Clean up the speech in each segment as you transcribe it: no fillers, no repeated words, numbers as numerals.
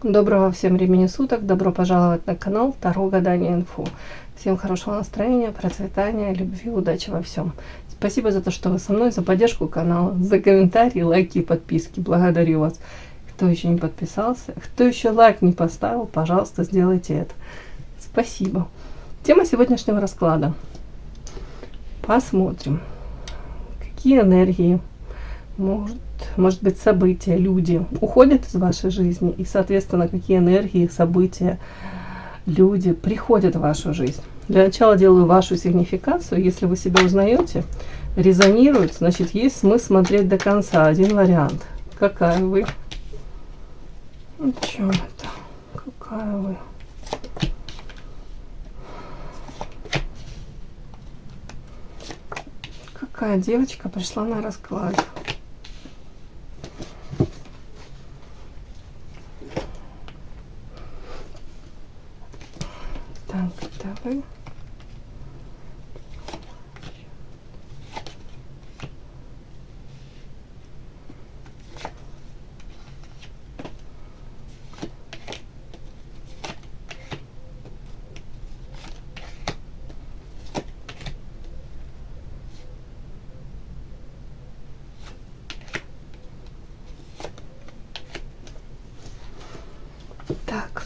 Доброго всем времени суток, добро пожаловать на канал Таро Гадание Инфо. Всем хорошего настроения, процветания, любви, удачи во всем. Спасибо за то, что вы со мной, за поддержку канала, за комментарии, лайки и подписки. Благодарю вас. Кто еще не подписался, кто еще лайк не поставил, пожалуйста, сделайте это. Спасибо. Тема сегодняшнего расклада. Посмотрим, какие энергии, может быть, события, люди уходят из вашей жизни, и, соответственно, какие энергии, события, люди приходят в вашу жизнь. Для начала делаю вашу сигнификацию. Если вы себя узнаете, резонирует, значит, есть смысл смотреть до конца. Один вариант. Какая вы? Ну, что это? Какая вы? Какая девочка пришла на расклад? Так, это вы. Так,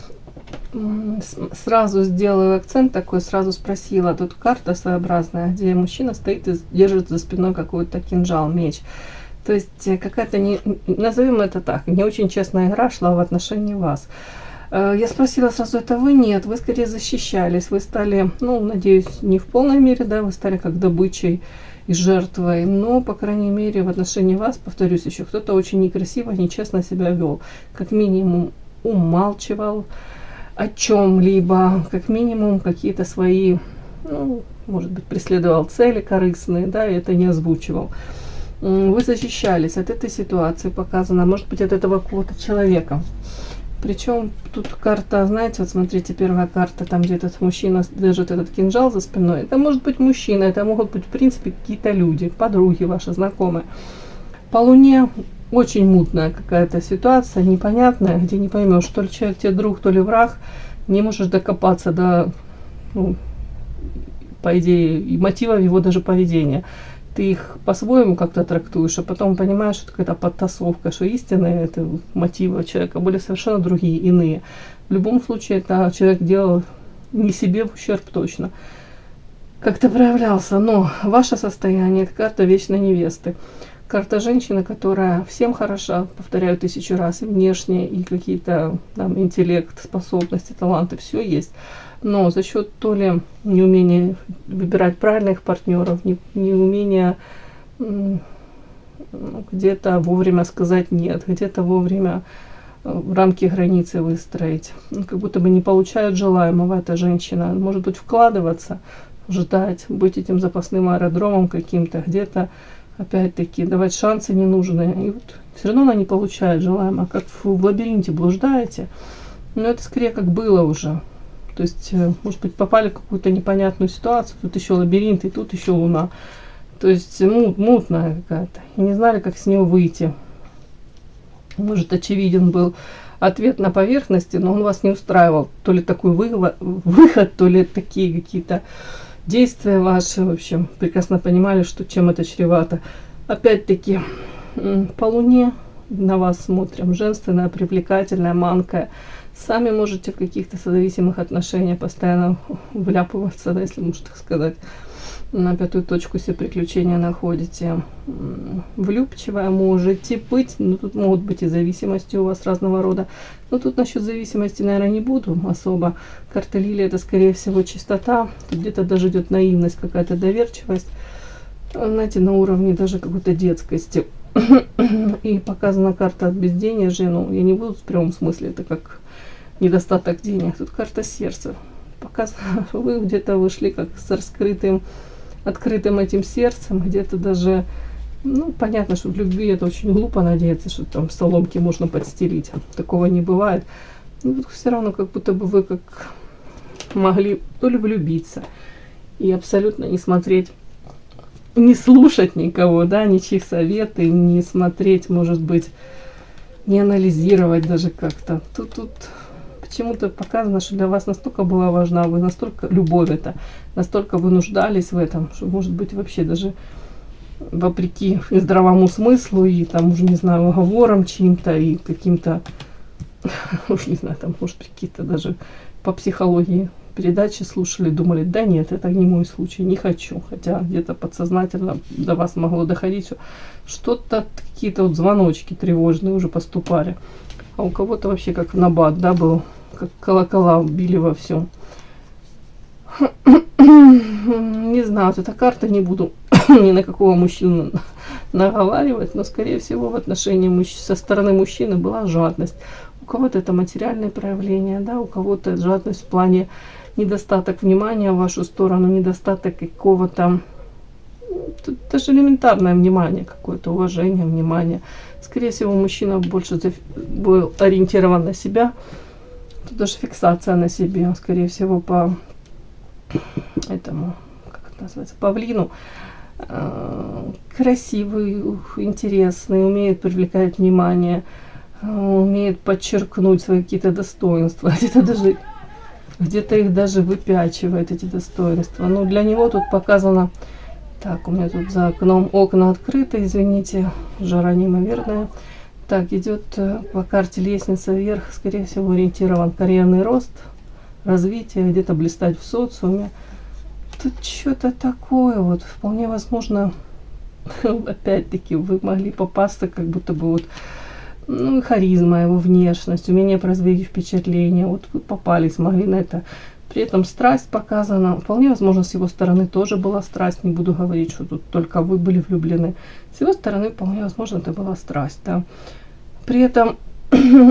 сразу сделаю акцент такой, сразу спросила. Тут карта своеобразная, где мужчина стоит и держит за спиной какой-то кинжал, меч. То есть какая-то, назовем это так, не очень честная игра шла в отношении вас. Я спросила сразу, это вы? Нет, вы скорее защищались, вы стали, ну, надеюсь, не в полной мере, да, вы стали как добычей и жертвой, но, по крайней мере, в отношении вас, повторюсь еще, кто-то очень некрасиво, нечестно себя вел, как минимум умалчивал о чем-либо, как минимум какие-то свои, ну, может быть, преследовал цели корыстные, да, и это не озвучивал. Вы защищались от этой ситуации, показано, может быть, от этого какого-то человека. Причем тут карта, знаете, вот смотрите, первая карта, там, где этот мужчина держит этот кинжал за спиной, это может быть мужчина, это могут быть, в принципе, какие-то люди, подруги ваши, знакомые. По Луне очень мутная какая-то ситуация, непонятная, где не поймешь, то ли человек тебе друг, то ли враг, не можешь докопаться до, ну, по идее, и мотивов его даже поведения. Ты их по-своему как-то трактуешь, а потом понимаешь, что какая-то подтасовка, что истинные это мотивы человека были совершенно другие, иные. В любом случае, это человек делал не себе в ущерб точно. Как-то проявлялся, но ваше состояние, это карта вечной невесты. Карта женщины, которая всем хороша, повторяю 1000 раз, и внешне, и какие-то там интеллект, способности, таланты, все есть. Но за счет то ли неумения выбирать правильных партнеров, неумения где-то вовремя сказать нет, где-то вовремя рамки границы выстроить. Как будто бы не получают желаемого эта женщина. Может быть, вкладываться, ждать, быть этим запасным аэродромом каким-то, где-то опять-таки давать шансы ненужные. И вот все равно она не получает желаемого. Как в лабиринте блуждаете. Но это скорее как было уже. То есть, может быть, попали в какую-то непонятную ситуацию. Тут еще лабиринт, и тут еще Луна. То есть мутная какая-то. И не знали, как с него выйти. Может, очевиден был ответ на поверхности, но он вас не устраивал. То ли такой выход, то ли такие какие-то действия ваши, в общем, прекрасно понимали, что чем это чревато. Опять-таки, по Луне на вас смотрим, женственная, привлекательная, манкая. Сами можете в каких-то созависимых отношениях постоянно вляпываться, да, если можно так сказать. На 5-ю точку все приключения находите. Влюбчивая можете быть, но тут могут быть и зависимости у вас разного рода. Но тут насчет зависимости, наверное, не буду особо. Карта Лилии это, скорее всего, чистота. Тут где-то даже идет наивность, какая-то доверчивость. Знаете, на уровне даже какой-то детскости. И показана карта от безденежья. Ну, я не буду в прямом смысле, это как недостаток денег. Тут карта сердца. Показано, вы где-то вышли как с раскрытым, открытым этим сердцем, где-то даже, ну, понятно, что в любви это очень глупо надеяться, что там соломки можно подстелить. Такого не бывает. Но вот все равно как будто бы вы как могли то ли влюбиться и абсолютно не смотреть, не слушать никого, да, ничьих советов, не смотреть, может быть, не анализировать даже как-то. Тут почему-то показано, что для вас настолько была важна, вы настолько, любовь это, настолько вы нуждались в этом, что, может быть, вообще даже вопреки и здравому смыслу, и там, уже не знаю, уговорам чьим-то, и каким-то, уж не знаю, там, может, какие-то даже по психологии передачи слушали, думали, да нет, это не мой случай, не хочу. Хотя где-то подсознательно до вас могло доходить, что что-то, какие-то вот звоночки тревожные уже поступали. А у кого-то вообще как в набат, да, был, как колокола били во всем. Не знаю, вот эта карта, не буду ни на какого мужчину наговаривать, но, скорее всего, в отношении со стороны мужчины была жадность. У кого-то это материальные проявления, да, у кого-то жадность в плане недостаток внимания в вашу сторону, недостаток какого-то, даже элементарное внимание, какое-то уважение, внимание. Скорее всего, мужчина больше был ориентирован на себя. Тут даже фиксация на себе, скорее всего, по этому, как это называется, павлину. Красивый, интересный, умеет привлекать внимание, умеет подчеркнуть свои какие-то достоинства, где-то их даже выпячивает, эти достоинства. Но для него тут показано, так, у меня тут за окном окна открыты, извините, жара неимоверная. Так, идет по карте лестница вверх, скорее всего, ориентирован карьерный рост, развитие, где-то блистать в социуме. Тут что-то такое, вот, вполне возможно, опять-таки, вы могли попасться, как будто бы вот, ну, харизма, его внешность, умение производить впечатление, вот вы попались, могли на это. При этом страсть показана, вполне возможно, с его стороны тоже была страсть, не буду говорить, что тут только вы были влюблены. С его стороны, вполне возможно, это была страсть, да. При этом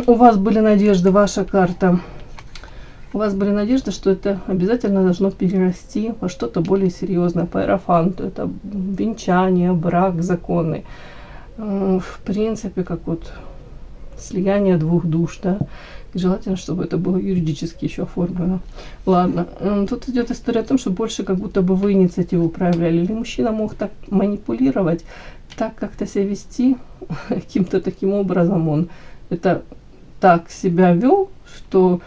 у вас были надежды, ваша карта, у вас были надежды, что это обязательно должно перерасти во что-то более серьезное. По иерофанту это венчание, брак законный. В принципе, как вот слияние двух душ, да. И желательно, чтобы это было юридически еще оформлено. Ладно, тут идет история о том, что больше как будто бы вы инициативу проявляли. Или мужчина мог так манипулировать, так как-то себя вести, каким-то таким образом он это так себя вел, что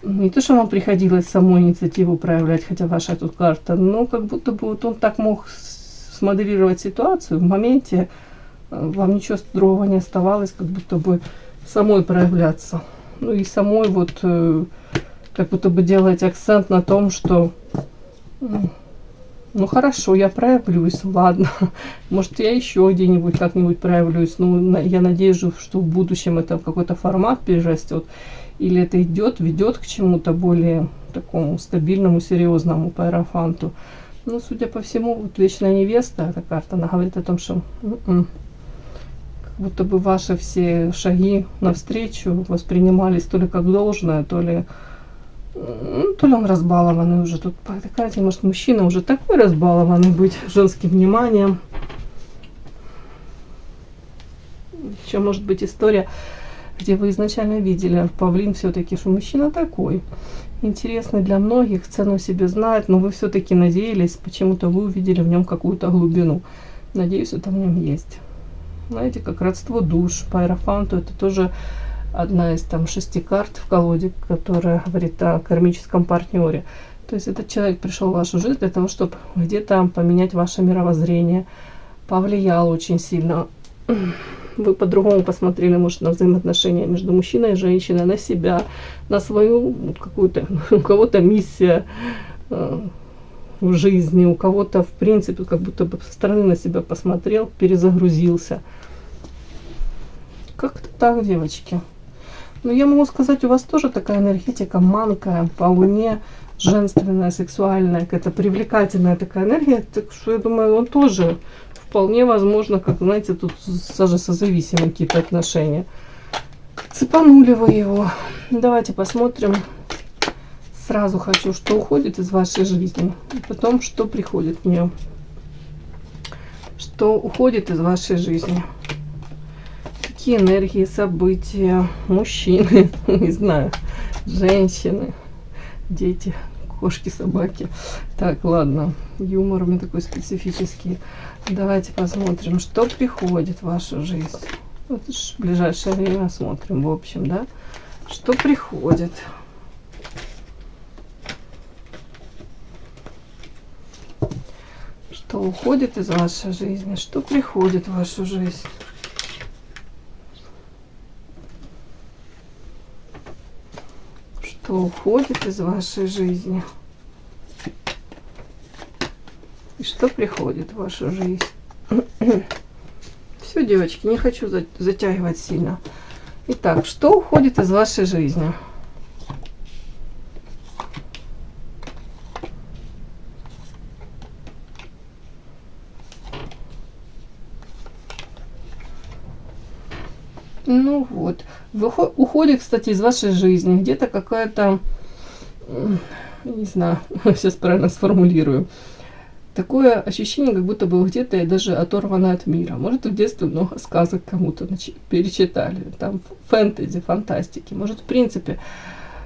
не то, что вам приходилось саму инициативу проявлять, хотя ваша тут карта, но как будто бы вот он так мог смоделировать ситуацию в моменте, вам ничего другого не оставалось, как будто бы самой проявляться. Ну и самой вот как будто бы делать акцент на том, что ну хорошо, я проявлюсь, ладно, может я еще где-нибудь как-нибудь проявлюсь, ну я надеюсь, что в будущем это в какой-то формат перерастет, или это ведет к чему-то более такому стабильному, серьезному по иерофанту. Ну, судя по всему, вот вечная невеста, эта карта, она говорит о том, что как будто бы ваши все шаги навстречу воспринимались то ли как должное, то ли он разбалованный уже. Тут по этой карте, может, мужчина уже такой разбалованный быть женским вниманием. Еще может быть история, где вы изначально видели павлин все-таки, что мужчина такой интересный для многих, цену себе знает, но вы все-таки надеялись, почему-то вы увидели в нем какую-то глубину. Надеюсь, это в нем есть. Знаете, как родство душ по иерофанту, это тоже одна из там 6 карт в колоде, которая говорит о кармическом партнере. То есть этот человек пришел в вашу жизнь для того, чтобы где-то поменять ваше мировоззрение, повлиял очень сильно. Вы по-другому посмотрели, может, на взаимоотношения между мужчиной и женщиной, на себя, на свою какую-то, у кого-то миссия в жизни, у кого-то, в принципе, как будто бы со стороны на себя посмотрел, перезагрузился. Как-то так, девочки. Но я могу сказать, у вас тоже такая энергетика манкая, по луне, женственная, сексуальная, какая-то привлекательная такая энергия. Так что я думаю, он тоже вполне возможно, как, знаете, тут даже созависимые какие-то отношения. Цепанули вы его. Давайте посмотрим. Сразу хочу, что уходит из вашей жизни, и потом, что приходит в нее. Что уходит из вашей жизни. Какие энергии, события, мужчины, не знаю, женщины, дети, кошки, собаки. Так, ладно, юмор у меня такой специфический. Давайте посмотрим, что приходит в вашу жизнь. Вот ж в ближайшее время смотрим, в общем, да, что приходит. Что уходит из вашей жизни, что приходит в вашу жизнь. Что уходит из вашей жизни. И что приходит в вашу жизнь. Все, девочки, не хочу затягивать сильно. Итак, что уходит из вашей жизни? Ну вот. Уходит, кстати, из вашей жизни где-то какая-то, не знаю, сейчас правильно сформулирую. Такое ощущение, как будто бы где-то даже оторвано от мира. Может, в детстве много сказок кому-то перечитали. Там фэнтези, фантастики. Может, в принципе,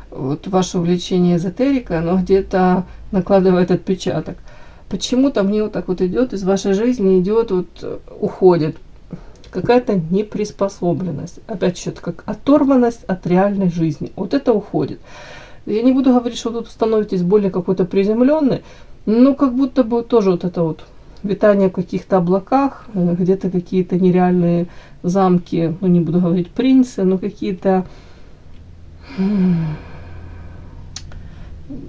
вот ваше увлечение эзотерикой, оно где-то накладывает отпечаток. Почему-то мне вот так вот идет, из вашей жизни идет, вот уходит какая-то неприспособленность. Опять что-то как оторванность от реальной жизни. Вот это уходит. Я не буду говорить, что тут становитесь более какой-то приземленной, но как будто бы тоже вот это вот витание в каких-то облаках, где-то какие-то нереальные замки, ну не буду говорить принцы, но какие-то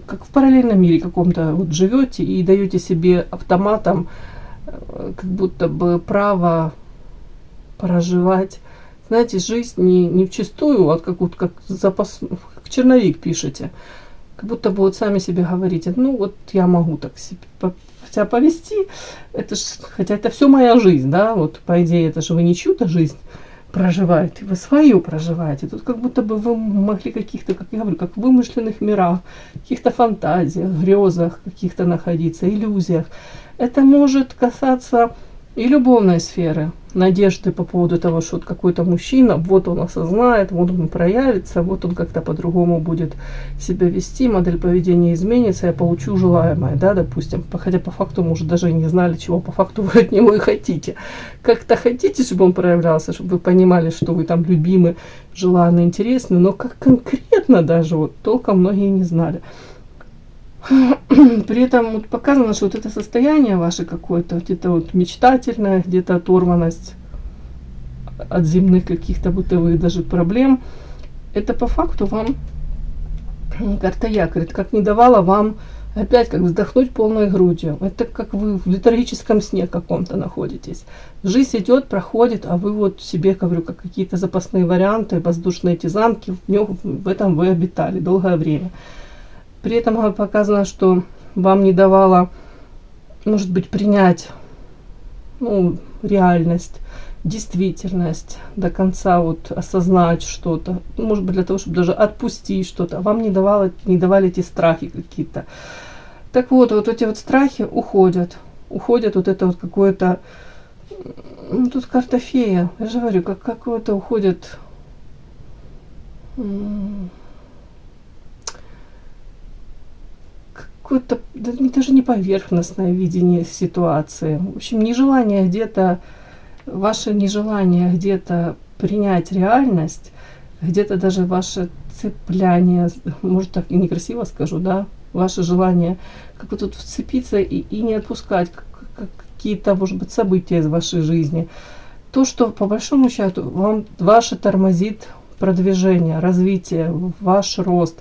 как в параллельном мире каком-то вот живете и даете себе автоматом как будто бы право проживать, знаете, жизнь не вчистую, а как вот как запас, как черновик пишете. Как будто бы вот сами себе говорите, ну вот я могу так себя повести, это ж, хотя это все моя жизнь, да, вот по идее это же вы не чью-то жизнь проживаете, вы свою проживаете. Тут как будто бы вы могли каких-то, как я говорю, как в вымышленных мирах, каких-то фантазиях, грезах каких-то находиться, иллюзиях. Это может касаться и любовной сферы, надежды по поводу того, что вот какой-то мужчина, вот он осознает, вот он проявится, вот он как-то по-другому будет себя вести, модель поведения изменится, я получу желаемое, да, допустим, хотя по факту, может, даже и не знали, чего по факту вы от него и хотите. Как-то хотите, чтобы он проявлялся, чтобы вы понимали, что вы там любимы, желанны, интересны, но как конкретно даже вот толком многие не знали. При этом вот показано, что вот это состояние ваше какое-то, где-то вот мечтательное, где-то оторванность от земных каких-то бытовых даже проблем, это по факту вам карта якорь, как не давала вам опять как вздохнуть полной грудью. Это как вы в летаргическом сне каком-то находитесь. Жизнь идет, проходит, а вы вот себе, говорю, как какие-то запасные варианты, воздушные эти замки, в этом вы обитали долгое время. При этом показано, что вам не давало, может быть, принять реальность, действительность, до конца вот осознать что-то. Может быть, для того, чтобы даже отпустить что-то. Вам не давали эти страхи какие-то. Так вот, вот эти вот страхи уходят. Уходят вот это вот какое-то... Ну, тут карта фея. Я же говорю, как какое-то уходит... Какое-то даже не поверхностное видение ситуации. В общем, нежелание где-то, ваше нежелание где-то принять реальность, где-то даже ваше цепляние, может так и некрасиво скажу, да, ваше желание как-то тут вцепиться и не отпускать какие-то, может быть, события из вашей жизни. То, что по большому счету ваше тормозит продвижение, развитие, ваш рост.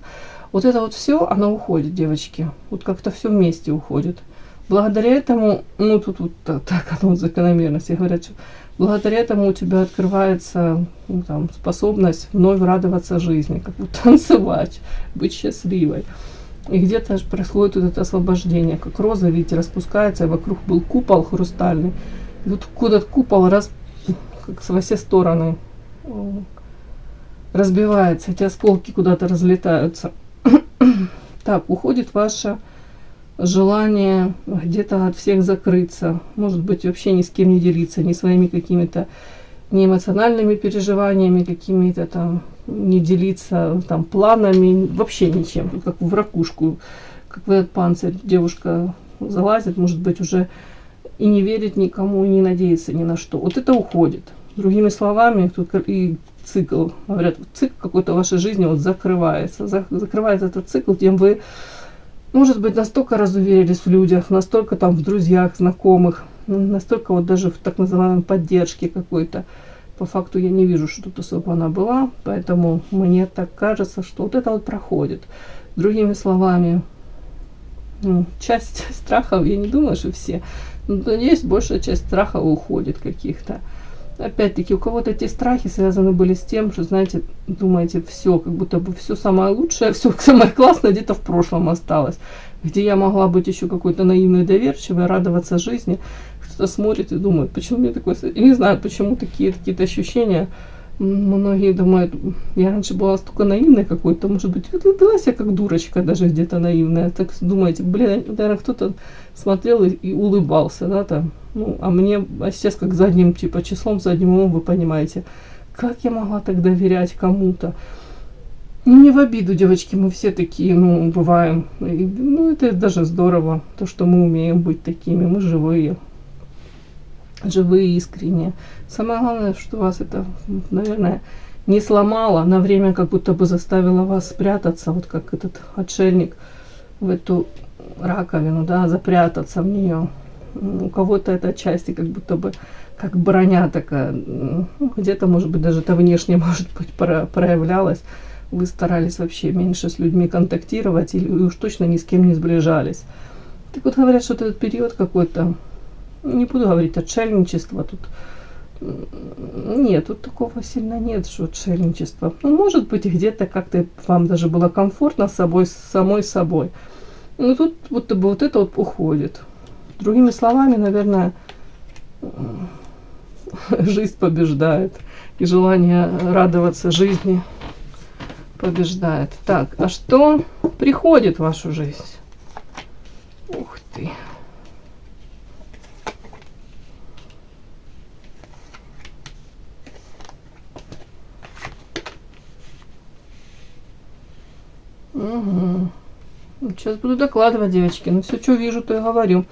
Вот это вот все, оно уходит, девочки. Вот как-то все вместе уходит. Благодаря этому, ну тут вот так оно закономерность. Говорят, что благодаря этому у тебя открывается там, способность вновь радоваться жизни, как бы танцевать, быть счастливой. И где-то же происходит вот это освобождение, как роза, видите, распускается, и вокруг был купол хрустальный. И тут куда-то купол как во все стороны разбивается, эти осколки куда-то разлетаются. Так, уходит ваше желание где-то от всех закрыться, может быть, вообще ни с кем не делиться, ни своими какими-то не эмоциональными переживаниями, какими-то там, не делиться там планами, вообще ничем, как в ракушку, как в этот панцирь девушка залазит, может быть, уже и не верит никому, и не надеется ни на что. Вот это уходит. Другими словами, тут и цикл, говорят, цикл какой-то в вашей жизни вот закрывается. Закрывается этот цикл, тем вы, может быть, настолько разуверились в людях, настолько там в друзьях, знакомых, настолько вот даже в так называемой поддержке какой-то. По факту я не вижу, что тут особо она была, поэтому мне так кажется, что вот это вот проходит. Другими словами, часть страхов, я не думаю, что все, но есть большая часть страхов уходит каких-то. Опять-таки, у кого-то эти страхи связаны были с тем, что, знаете, думаете, все, как будто бы все самое лучшее, все самое классное где-то в прошлом осталось, где я могла быть еще какой-то наивной, доверчивой, радоваться жизни. Кто-то смотрит и думает, почему мне такое... Я не знаю, почему такие какие-то ощущения. Многие думают, я раньше была столько наивной какой-то, может быть, вела себя как дурочка даже где-то наивная. Так думаете, блин, наверное, кто-то смотрел и улыбался, да, там. Ну, а сейчас как задним, типа, числом, задним умом, вы понимаете, как я могла так доверять кому-то. Ну, не в обиду, девочки, мы все такие, ну, бываем. Это даже здорово, то, что мы умеем быть такими, мы живые, искренние. Самое главное, что вас это, наверное, не сломало, на время как будто бы заставило вас спрятаться, вот как этот отшельник в эту раковину, да, запрятаться в нее. У кого-то это отчасти как будто бы как броня такая, где-то, может быть, даже это внешне, может быть, проявлялось. Вы старались вообще меньше с людьми контактировать или уж точно ни с кем не сближались. Так вот говорят, что этот период какой-то, не буду говорить отшельничество, тут нет, тут такого сильно нет, что отшельничество. Ну, может быть, где-то как-то вам даже было комфортно с собой, с самой собой. Но тут будто бы вот это вот уходит. Другими словами, наверное, жизнь побеждает. И желание радоваться жизни побеждает. Так, а что приходит в вашу жизнь? Ух ты. Угу. Сейчас буду докладывать, девочки. Ну, все, что вижу, то и говорю.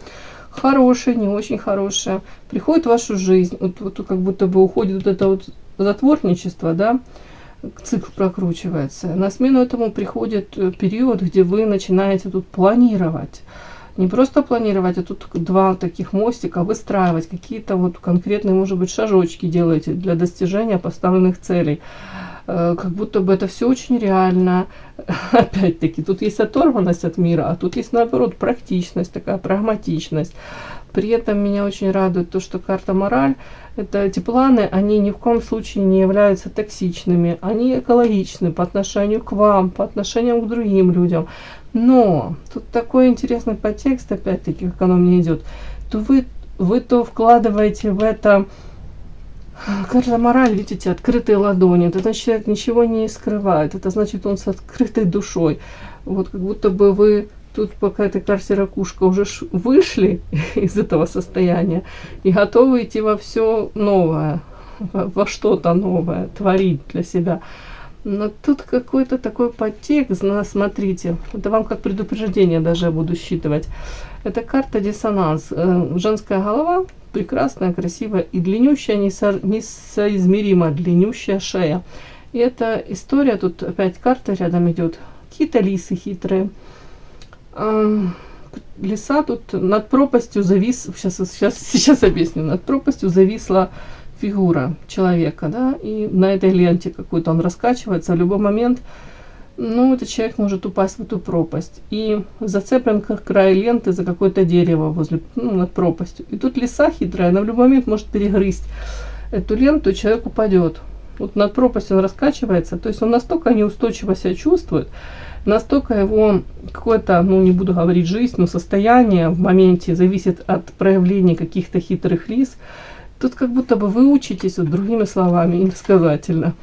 Хорошее, не очень хорошее. Приходит в вашу жизнь. Вот как будто бы уходит вот это вот затворничество, да? Цикл прокручивается. На смену этому приходит период, где вы начинаете тут планировать. Не просто планировать, а тут два таких мостика выстраивать. Какие-то вот конкретные, может быть, шажочки делаете для достижения поставленных целей. Как будто бы это все очень реально. Опять-таки, тут есть оторванность от мира, а тут есть, наоборот, практичность, такая прагматичность. При этом меня очень радует то, что карта мораль, эти планы, они ни в коем случае не являются токсичными, они экологичны по отношению к вам, по отношению к другим людям. Но тут такой интересный подтекст, опять-таки, как оно мне идет, то вы то вкладываете в это. Карта мораль, видите, открытые ладони. Это значит, человек ничего не скрывает. Это значит, он с открытой душой. Вот как будто бы вы тут по этой карте ракушка уже вышли из этого состояния и готовы идти во все новое, во что-то новое, творить для себя. Но тут какой-то такой подтекст, смотрите, это вам как предупреждение даже я буду считывать. Это карта диссонанс. Женская голова прекрасная, красивая и длиннющая, несоизмеримо длиннющая шея. И эта история, тут опять карта рядом идет, какие-то лисы хитрые. Лиса тут над пропастью сейчас объясню, над пропастью зависла фигура человека, да, и на этой ленте какой-то он раскачивается, в любой момент, ну, этот человек может упасть в эту пропасть. И зацеплен как край ленты за какое-то дерево над пропастью. И тут лиса хитрая, она в любой момент может перегрызть эту ленту, и человек упадет. Вот над пропастью он раскачивается, то есть он настолько неустойчиво себя чувствует, настолько его какое-то, не буду говорить жизнь, но состояние в моменте зависит от проявления каких-то хитрых лис. Тут как будто бы вы учитесь, вот другими словами, иносказательно,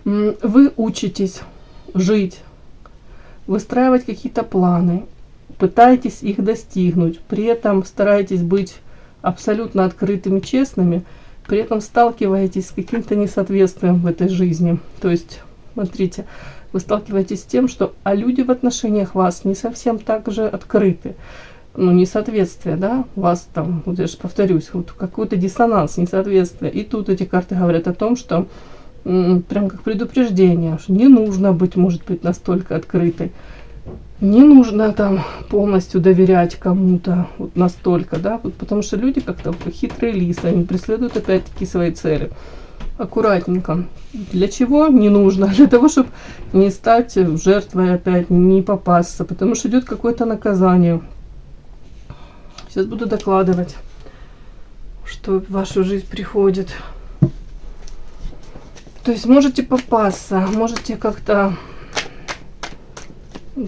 вы учитесь жить, выстраивать какие-то планы, пытаетесь их достигнуть, при этом стараетесь быть абсолютно открытыми, честными, при этом сталкиваетесь с каким-то несоответствием в этой жизни. То есть, смотрите, вы сталкиваетесь с тем, что люди в отношениях вас не совсем так же открыты. ну, несоответствие, да, у вас там, вот я же повторюсь, вот какой-то диссонанс, несоответствие. И тут эти карты говорят о том, что прям как предупреждение, что не нужно быть, может быть, настолько открытой. Не нужно там полностью доверять кому-то вот настолько, да, вот, потому что люди как-то как хитрые лисы, они преследуют опять-таки свои цели. Аккуратненько. Для чего? Не нужно. Для того, чтобы не стать жертвой опять, не попасться, потому что идет какое-то наказание. Сейчас буду докладывать, что в вашу жизнь приходит. То есть можете попасться, можете как-то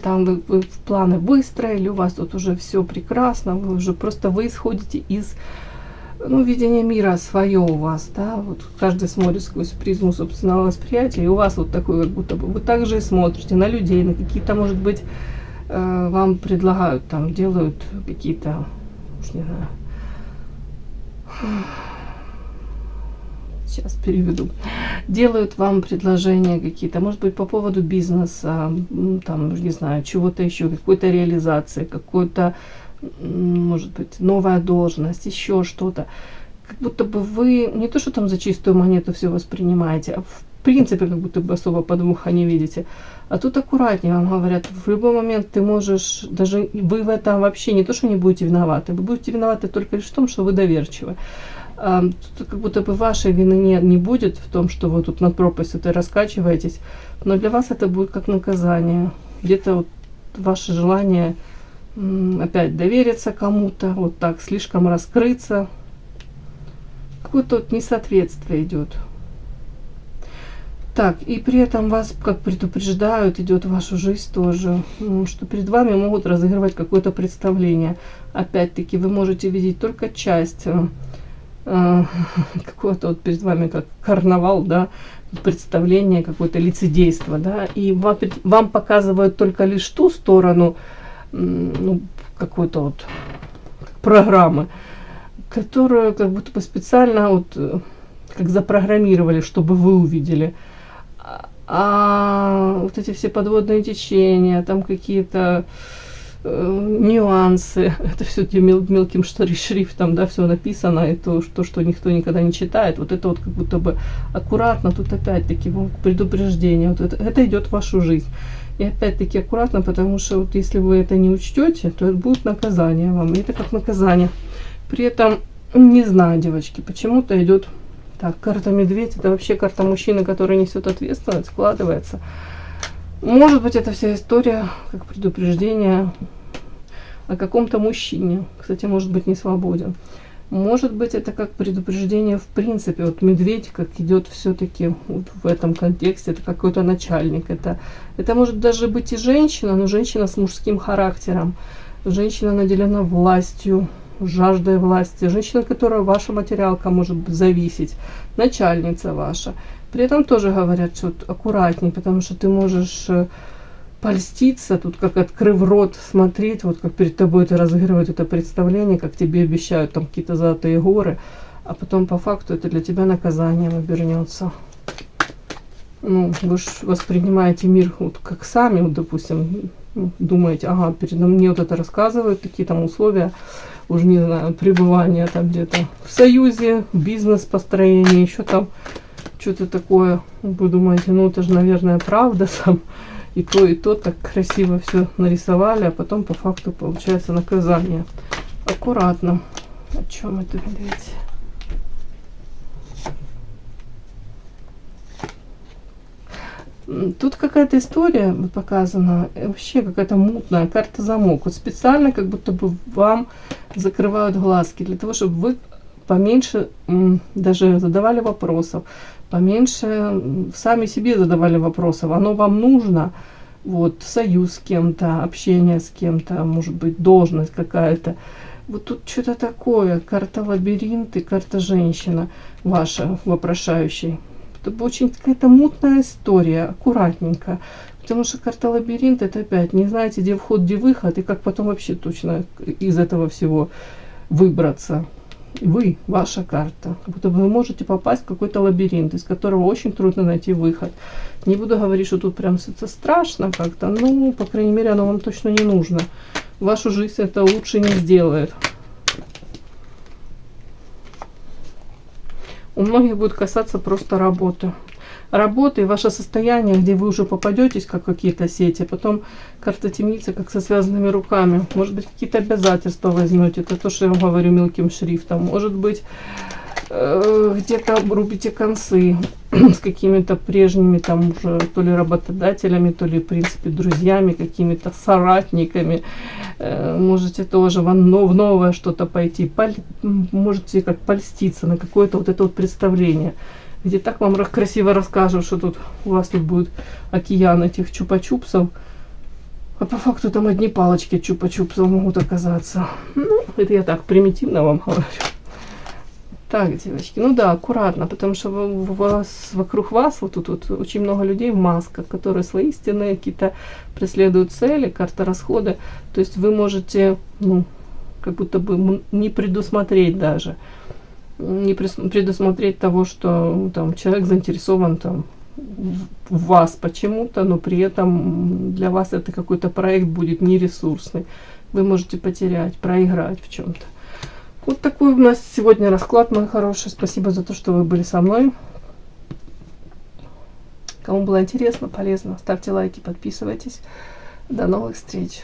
там вы планы выстроили, у вас тут уже все прекрасно, вы уже просто вы исходите из, ну, видения мира свое у вас, да, вот каждый смотрит сквозь призму собственного восприятия, и у вас вот такой, как будто бы вы также и смотрите на людей, на какие-то, может быть, вам предлагают, там, делают какие-то, уж не знаю, сейчас переведу, делают вам предложения какие-то, может быть, по поводу бизнеса, там, не знаю, чего-то еще, какой-то реализации, какой-то, может быть, новая должность, еще что-то. Как будто бы вы не то, что там за чистую монету все воспринимаете, а в принципе, как будто бы особо подвоха не видите. А тут аккуратнее вам говорят, в любой момент ты можешь, даже вы в этом вообще не то, что не будете виноваты, вы будете виноваты только лишь в том, что вы доверчивы. Тут как будто бы вашей вины не будет в том, что вы тут над пропастью раскачиваетесь, но для вас это будет как наказание. Где-то вот ваше желание опять довериться кому-то, вот так, слишком раскрыться. Какое-то вот несоответствие идет. Так, и при этом вас, как предупреждают, идет в вашу жизнь тоже, что перед вами могут разыгрывать какое-то представление. Опять-таки, вы можете видеть только часть какое-то вот перед вами как карнавал, да, представление, какое-то лицедейство, да, и вам показывают только лишь ту сторону, ну, какой-то вот программы, которую как будто бы специально вот как запрограммировали, чтобы вы увидели. А вот эти все подводные течения, там какие-то нюансы, это все мелким шрифтом, да, все написано, и то, что никто никогда не читает, вот это вот как будто бы аккуратно, тут опять-таки предупреждение, вот это идет в вашу жизнь. И опять-таки аккуратно, потому что вот если вы это не учтете, то это будет наказание вам, и это как наказание. При этом, не знаю, девочки, почему-то идет, так, карта медведь, это вообще карта мужчины, который несет ответственность, складывается. Может быть, это вся история как предупреждение о каком-то мужчине. Кстати, может быть, не свободен. Может быть, это как предупреждение в принципе. Вот медведь, как идет все-таки вот в этом контексте, это какой-то начальник. Это может даже быть и женщина, но женщина с мужским характером. Женщина наделена властью, жаждой власти. Женщина, которая ваша материалка может зависеть. Начальница ваша. При этом тоже говорят, что аккуратней, потому что ты можешь польститься, тут как открыв рот, смотреть, вот как перед тобой это разыгрывают это представление, как тебе обещают там какие-то золотые горы, а потом по факту это для тебя наказанием обернется. Ну, вы же воспринимаете мир вот как сами, вот, допустим, думаете, ага, передо мне вот это рассказывают, такие там условия, уже не знаю, пребывания там где-то в союзе, бизнес-построение, еще там что-то такое. Вы думаете, ну это же, наверное, правда сам. И то так красиво все нарисовали, а потом по факту получается наказание. Аккуратно. О чем это, видите? Тут какая-то история показана, вообще какая-то мутная, карта замок. Вот специально как будто бы вам закрывают глазки, для того, чтобы вы поменьше даже задавали вопросов, поменьше сами себе задавали вопросов. Оно вам нужно? Вот, союз с кем-то, общение с кем-то, может быть, должность какая-то. Вот тут что-то такое. Карта лабиринт и карта женщина ваша, вопрошающий. Это очень какая-то мутная история, аккуратненько. Потому что карта лабиринт, это опять не знаете, где вход, где выход, и как потом вообще точно из этого всего выбраться. Вы, ваша карта. Как будто вы можете попасть в какой-то лабиринт, из которого очень трудно найти выход. Не буду говорить, что тут прям это страшно как-то, ну, по крайней мере, оно вам точно не нужно. вашу жизнь это лучше не сделает. У многих будет касаться просто работы. Работы и ваше состояние, где вы уже попадетесь, как какие-то сети, потом карта темницы, как со связанными руками. Может быть, какие-то обязательства возьмете, это то, что я вам говорю мелким шрифтом. Может быть, где-то обрубите концы с какими-то прежними там уже то ли работодателями, то ли в принципе друзьями, какими-то соратниками. Можете тоже в новое что-то пойти, можете как польститься на какое-то вот это вот представление, где так вам красиво расскажут, что тут у вас тут будет океан этих чупа-чупсов, а по факту там одни палочки чупа-чупсов могут оказаться. Ну, это я так примитивно вам говорю. Так, девочки, ну да, аккуратно, потому что вокруг вас, вот тут вот очень много людей в масках, которые свои истинные какие-то преследуют цели, карта расхода. То есть вы можете, ну, как будто бы не предусмотреть даже, не предусмотреть того, что там человек заинтересован там в вас почему-то, но при этом для вас это какой-то проект будет нересурсный. Вы можете потерять, проиграть в чем-то. Вот такой у нас сегодня расклад, мой хороший. Спасибо за то, что вы были со мной. Кому было интересно, полезно, ставьте лайки, подписывайтесь. До новых встреч.